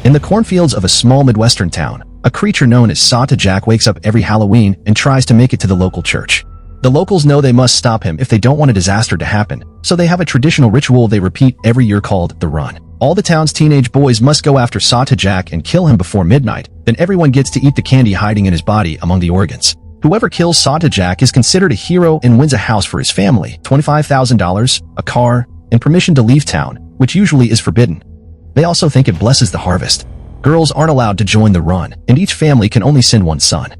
In the cornfields of a small Midwestern town, a creature known as Sawtooth Jack wakes up every Halloween and tries to make it to the local church. The locals know they must stop him if they don't want a disaster to happen, so they have a traditional ritual they repeat every year called the Run. All the town's teenage boys must go after Sawtooth Jack and kill him before midnight, then everyone gets to eat the candy hiding in his body among the organs. Whoever kills Sawtooth Jack is considered a hero and wins a house for his family, $25,000, a car, and permission to leave town, which usually is forbidden. They also think it blesses the harvest. Girls aren't allowed to join the Run, and each family can only send one son.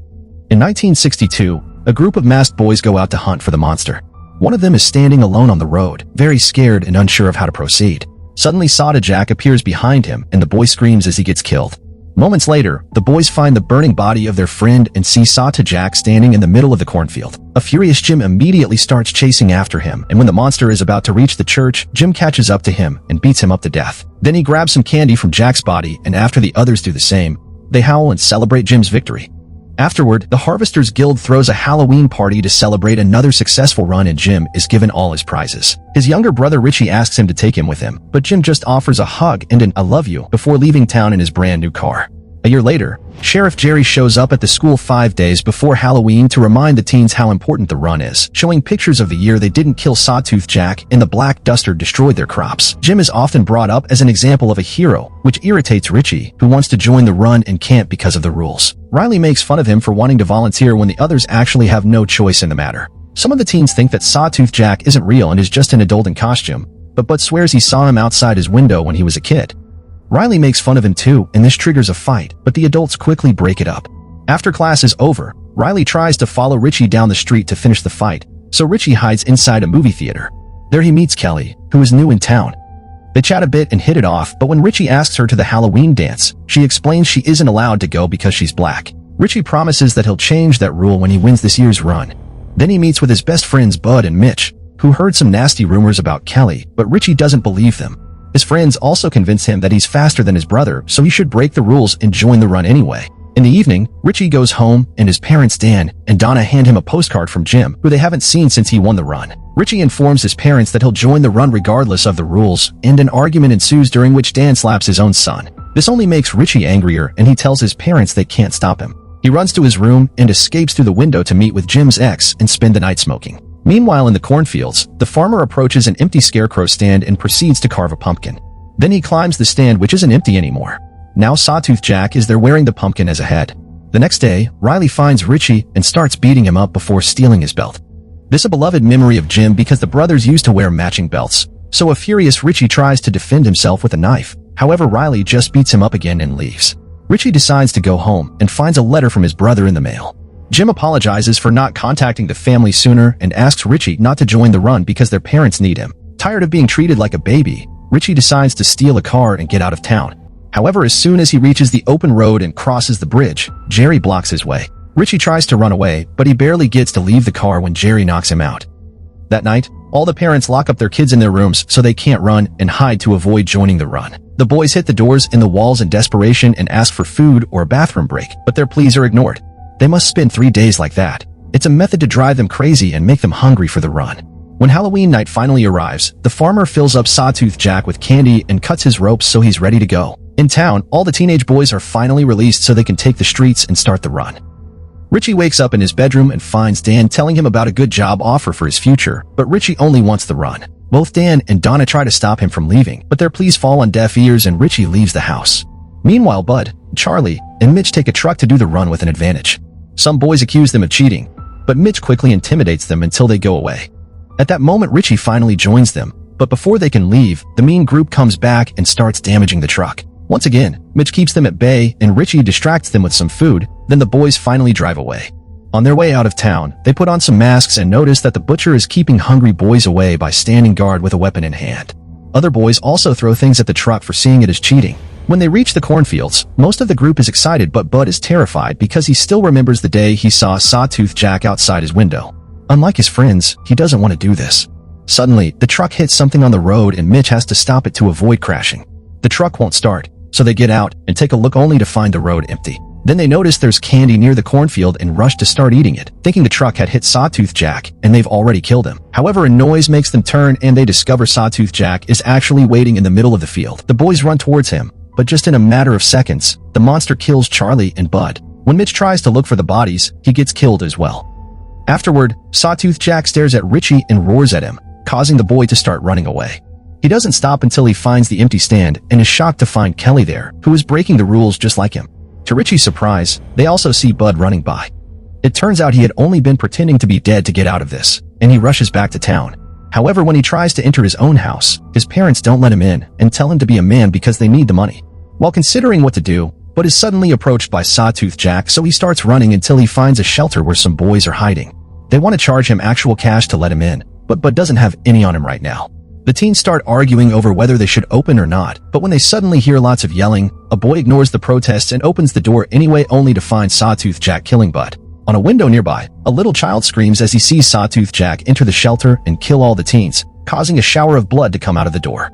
In 1962, a group of masked boys go out to hunt for the monster. One of them is standing alone on the road, very scared and unsure of how to proceed. Suddenly, Sawtooth Jack appears behind him, and the boy screams as he gets killed. Moments later, the boys find the burning body of their friend and see Sawtooth Jack standing in the middle of the cornfield. A furious Jim immediately starts chasing after him, and when the monster is about to reach the church, Jim catches up to him and beats him up to death. Then he grabs some candy from Jack's body, and after the others do the same, they howl and celebrate Jim's victory. Afterward, the Harvesters Guild throws a Halloween party to celebrate another successful run, and Jim is given all his prizes. His younger brother Richie asks him to take him with him, but Jim just offers a hug and an "I love you" before leaving town in his brand new car. A year later, Sheriff Jerry shows up at the school 5 days before Halloween to remind the teens how important the Run is, showing pictures of the year they didn't kill Sawtooth Jack and the Black Duster destroyed their crops. Jim is often brought up as an example of a hero, which irritates Richie, who wants to join the Run and can't because of the rules. Riley makes fun of him for wanting to volunteer when the others actually have no choice in the matter. Some of the teens think that Sawtooth Jack isn't real and is just an adult in costume, but Bud swears he saw him outside his window when he was a kid. Riley makes fun of him too, and this triggers a fight, but the adults quickly break it up. After class is over, Riley tries to follow Richie down the street to finish the fight, so Richie hides inside a movie theater. There he meets Kelly, who is new in town. They chat a bit and hit it off, but when Richie asks her to the Halloween dance, she explains she isn't allowed to go because she's black. Richie promises that he'll change that rule when he wins this year's run. Then he meets with his best friends Bud and Mitch, who heard some nasty rumors about Kelly, but Richie doesn't believe them. His friends also convince him that he's faster than his brother, so he should break the rules and join the Run anyway. In the evening, Richie goes home, and his parents Dan and Donna hand him a postcard from Jim, who they haven't seen since he won the Run. Richie informs his parents that he'll join the Run regardless of the rules, and an argument ensues during which Dan slaps his own son. This only makes Richie angrier, and he tells his parents they can't stop him. He runs to his room and escapes through the window to meet with Jim's ex and spend the night smoking. Meanwhile, in the cornfields, the farmer approaches an empty scarecrow stand and proceeds to carve a pumpkin. Then he climbs the stand, which isn't empty anymore. Now Sawtooth Jack is there wearing the pumpkin as a head. The next day, Riley finds Richie and starts beating him up before stealing his belt. This is a beloved memory of Jim because the brothers used to wear matching belts, so a furious Richie tries to defend himself with a knife. However, Riley just beats him up again and leaves. Richie decides to go home and finds a letter from his brother in the mail. Jim apologizes for not contacting the family sooner and asks Richie not to join the Run because their parents need him. Tired of being treated like a baby, Richie decides to steal a car and get out of town. However, as soon as he reaches the open road and crosses the bridge, Jerry blocks his way. Richie tries to run away, but he barely gets to leave the car when Jerry knocks him out. That night, all the parents lock up their kids in their rooms so they can't run and hide to avoid joining the Run. The boys hit the doors and the walls in desperation and ask for food or a bathroom break, but their pleas are ignored. They must spend 3 days like that. It's a method to drive them crazy and make them hungry for the Run. When Halloween night finally arrives, the farmer fills up Sawtooth Jack with candy and cuts his ropes so he's ready to go. In town, all the teenage boys are finally released so they can take the streets and start the Run. Richie wakes up in his bedroom and finds Dan telling him about a good job offer for his future, but Richie only wants the Run. Both Dan and Donna try to stop him from leaving, but their pleas fall on deaf ears and Richie leaves the house. Meanwhile, Bud, Charlie, and Mitch take a truck to do the Run with an advantage. Some boys accuse them of cheating, but Mitch quickly intimidates them until they go away. At that moment, Richie finally joins them, but before they can leave, the mean group comes back and starts damaging the truck. Once again, Mitch keeps them at bay and Richie distracts them with some food, then the boys finally drive away. On their way out of town, they put on some masks and notice that the butcher is keeping hungry boys away by standing guard with a weapon in hand. Other boys also throw things at the truck for seeing it as cheating. When they reach the cornfields, most of the group is excited, but Bud is terrified because he still remembers the day he saw Sawtooth Jack outside his window. Unlike his friends, he doesn't want to do this. Suddenly, the truck hits something on the road and Mitch has to stop it to avoid crashing. The truck won't start, so they get out and take a look only to find the road empty. Then they notice there's candy near the cornfield and rush to start eating it, thinking the truck had hit Sawtooth Jack and they've already killed him. However, a noise makes them turn and they discover Sawtooth Jack is actually waiting in the middle of the field. The boys run towards him, but just in a matter of seconds, the monster kills Charlie and Bud. When Mitch tries to look for the bodies, he gets killed as well. Afterward, Sawtooth Jack stares at Richie and roars at him, causing the boy to start running away. He doesn't stop until he finds the empty stand and is shocked to find Kelly there, who is breaking the rules just like him. To Richie's surprise, they also see Bud running by. It turns out he had only been pretending to be dead to get out of this, and he rushes back to town. However, when he tries to enter his own house, his parents don't let him in and tell him to be a man because they need the money. While considering what to do, Bud is suddenly approached by Sawtooth Jack, so he starts running until he finds a shelter where some boys are hiding. They want to charge him actual cash to let him in, but Bud doesn't have any on him right now. The teens start arguing over whether they should open or not, but when they suddenly hear lots of yelling, a boy ignores the protests and opens the door anyway, only to find Sawtooth Jack killing Bud. On a window nearby, a little child screams as he sees Sawtooth Jack enter the shelter and kill all the teens, causing a shower of blood to come out of the door.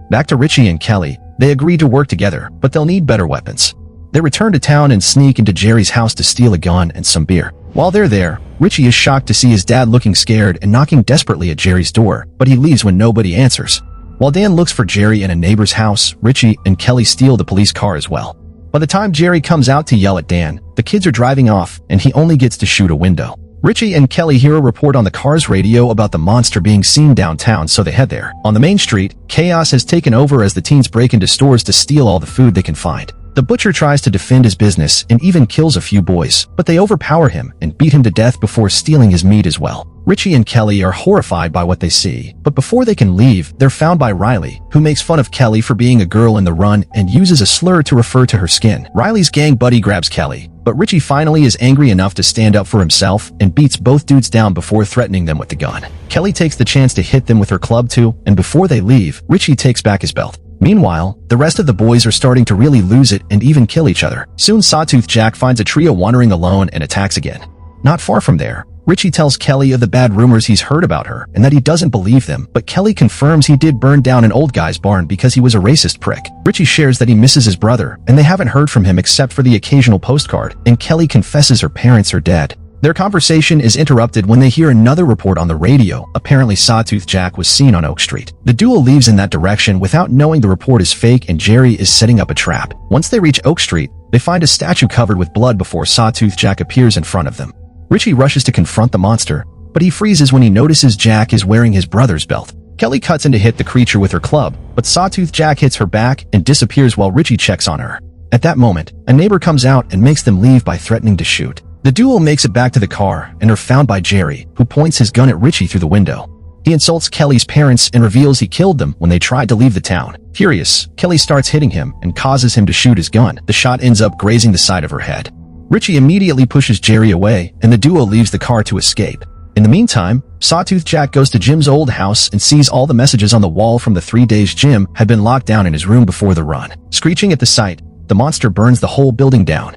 Back to Richie and Kelly, they agree to work together, but they'll need better weapons. They return to town and sneak into Jerry's house to steal a gun and some beer. While they're there, Richie is shocked to see his dad looking scared and knocking desperately at Jerry's door, but he leaves when nobody answers. While Dan looks for Jerry in a neighbor's house, Richie and Kelly steal the police car as well. By the time Jerry comes out to yell at Dan, the kids are driving off and he only gets to shoot a window. Richie and Kelly hear a report on the car's radio about the monster being seen downtown, so they head there. On the main street, chaos has taken over as the teens break into stores to steal all the food they can find. The butcher tries to defend his business and even kills a few boys, but they overpower him and beat him to death before stealing his meat as well. Richie and Kelly are horrified by what they see, but before they can leave, they're found by Riley, who makes fun of Kelly for being a girl in the run and uses a slur to refer to her skin. Riley's gang buddy grabs Kelly, but Richie finally is angry enough to stand up for himself and beats both dudes down before threatening them with the gun. Kelly takes the chance to hit them with her club too, and before they leave, Richie takes back his belt. Meanwhile, the rest of the boys are starting to really lose it and even kill each other. Soon Sawtooth Jack finds a trio wandering alone and attacks again. Not far from there, Richie tells Kelly of the bad rumors he's heard about her and that he doesn't believe them, but Kelly confirms he did burn down an old guy's barn because he was a racist prick. Richie shares that he misses his brother and they haven't heard from him except for the occasional postcard, and Kelly confesses her parents are dead. Their conversation is interrupted when they hear another report on the radio. Apparently Sawtooth Jack was seen on Oak Street. The duo leaves in that direction without knowing the report is fake and Jerry is setting up a trap. Once they reach Oak Street, they find a statue covered with blood before Sawtooth Jack appears in front of them. Richie rushes to confront the monster, but he freezes when he notices Jack is wearing his brother's belt. Kelly cuts in to hit the creature with her club, but Sawtooth Jack hits her back and disappears while Richie checks on her. At that moment, a neighbor comes out and makes them leave by threatening to shoot. The duo makes it back to the car and are found by Jerry, who points his gun at Richie through the window. He insults Kelly's parents and reveals he killed them when they tried to leave the town. Furious, Kelly starts hitting him and causes him to shoot his gun. The shot ends up grazing the side of her head. Richie immediately pushes Jerry away and the duo leaves the car to escape. In the meantime, Sawtooth Jack goes to Jim's old house and sees all the messages on the wall from the 3 days Jim had been locked down in his room before the run. Screeching at the sight, the monster burns the whole building down.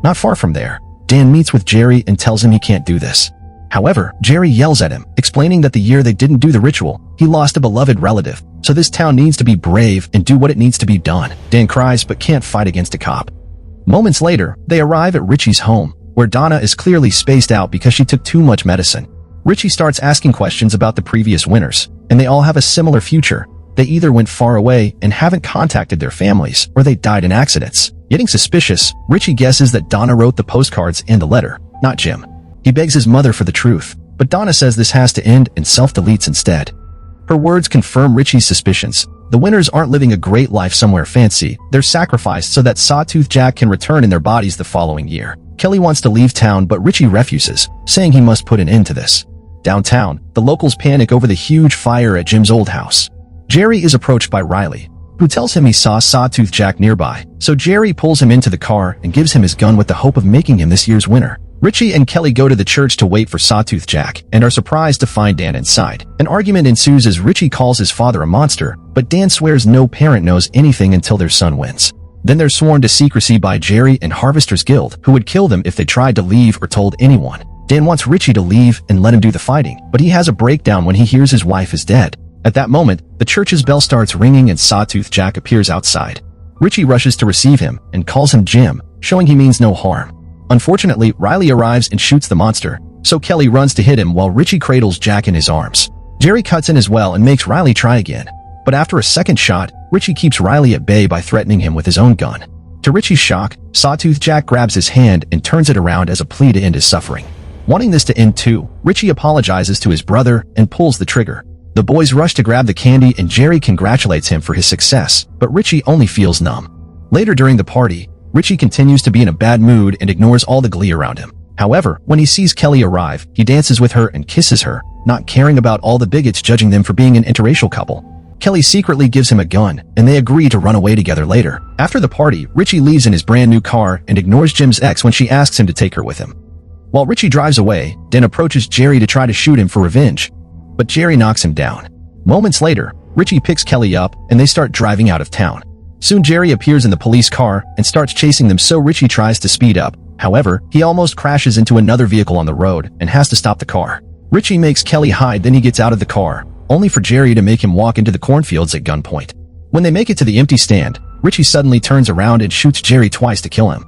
Not far from there, Dan meets with Jerry and tells him he can't do this. However, Jerry yells at him, explaining that the year they didn't do the ritual, he lost a beloved relative, so this town needs to be brave and do what it needs to be done. Dan cries but can't fight against a cop. Moments later, they arrive at Richie's home, where Donna is clearly spaced out because she took too much medicine. Richie starts asking questions about the previous winners, and they all have a similar future. They either went far away and haven't contacted their families, or they died in accidents. Getting suspicious, Richie guesses that Donna wrote the postcards and the letter, not Jim. He begs his mother for the truth, but Donna says this has to end and self-deletes instead. Her words confirm Richie's suspicions. The winners aren't living a great life somewhere fancy, they're sacrificed so that Sawtooth Jack can return in their bodies the following year. Kelly wants to leave town but Richie refuses, saying he must put an end to this. Downtown, the locals panic over the huge fire at Jim's old house. Jerry is approached by Riley, who tells him he saw Sawtooth Jack nearby, so Jerry pulls him into the car and gives him his gun with the hope of making him this year's winner. Richie and Kelly go to the church to wait for Sawtooth Jack and are surprised to find Dan inside. An argument ensues as Richie calls his father a monster, but Dan swears no parent knows anything until their son wins. Then they're sworn to secrecy by Jerry and Harvesters Guild, who would kill them if they tried to leave or told anyone. Dan wants Richie to leave and let him do the fighting, but he has a breakdown when he hears his wife is dead. At that moment, the church's bell starts ringing and Sawtooth Jack appears outside. Richie rushes to receive him and calls him Jim, showing he means no harm. Unfortunately, Riley arrives and shoots the monster, so Kelly runs to hit him while Richie cradles Jack in his arms. Jerry cuts in as well and makes Riley try again, but after a second shot, Richie keeps Riley at bay by threatening him with his own gun. To Richie's shock, Sawtooth Jack grabs his hand and turns it around as a plea to end his suffering. Wanting this to end too, Richie apologizes to his brother and pulls the trigger. The boys rush to grab the candy and Jerry congratulates him for his success, but Richie only feels numb. Later during the party, Richie continues to be in a bad mood and ignores all the glee around him. However, when he sees Kelly arrive, he dances with her and kisses her, not caring about all the bigots judging them for being an interracial couple. Kelly secretly gives him a gun, and they agree to run away together later. After the party, Richie leaves in his brand new car and ignores Jim's ex when she asks him to take her with him. While Richie drives away, Dan approaches Jerry to try to shoot him for revenge, but Jerry knocks him down. Moments later, Richie picks Kelly up and they start driving out of town. Soon Jerry appears in the police car and starts chasing them, so Richie tries to speed up. However, he almost crashes into another vehicle on the road and has to stop the car. Richie makes Kelly hide, then he gets out of the car, only for Jerry to make him walk into the cornfields at gunpoint. When they make it to the empty stand, Richie suddenly turns around and shoots Jerry twice to kill him.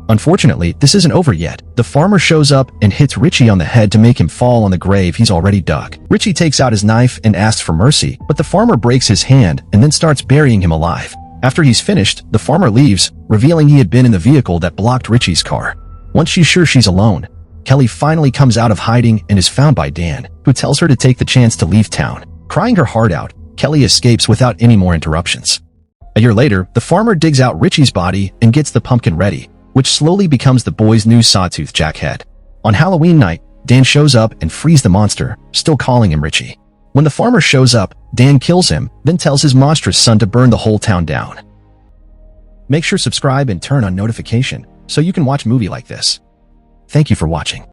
Unfortunately, this isn't over yet. The farmer shows up and hits Richie on the head to make him fall on the grave he's already dug. Richie takes out his knife and asks for mercy, but the farmer breaks his hand and then starts burying him alive. After he's finished, the farmer leaves, revealing he had been in the vehicle that blocked Richie's car. Once she's sure she's alone, Kelly finally comes out of hiding and is found by Dan, who tells her to take the chance to leave town. Crying her heart out, Kelly escapes without any more interruptions. A year later, the farmer digs out Richie's body and gets the pumpkin ready, which slowly becomes the boys' new Sawtooth Jack head. On Halloween night, Dan shows up and frees the monster, still calling him Richie. When the farmer shows up, Dan kills him, then tells his monstrous son to burn the whole town down. Make sure subscribe and turn on notification so you can watch movie like this. Thank you for watching.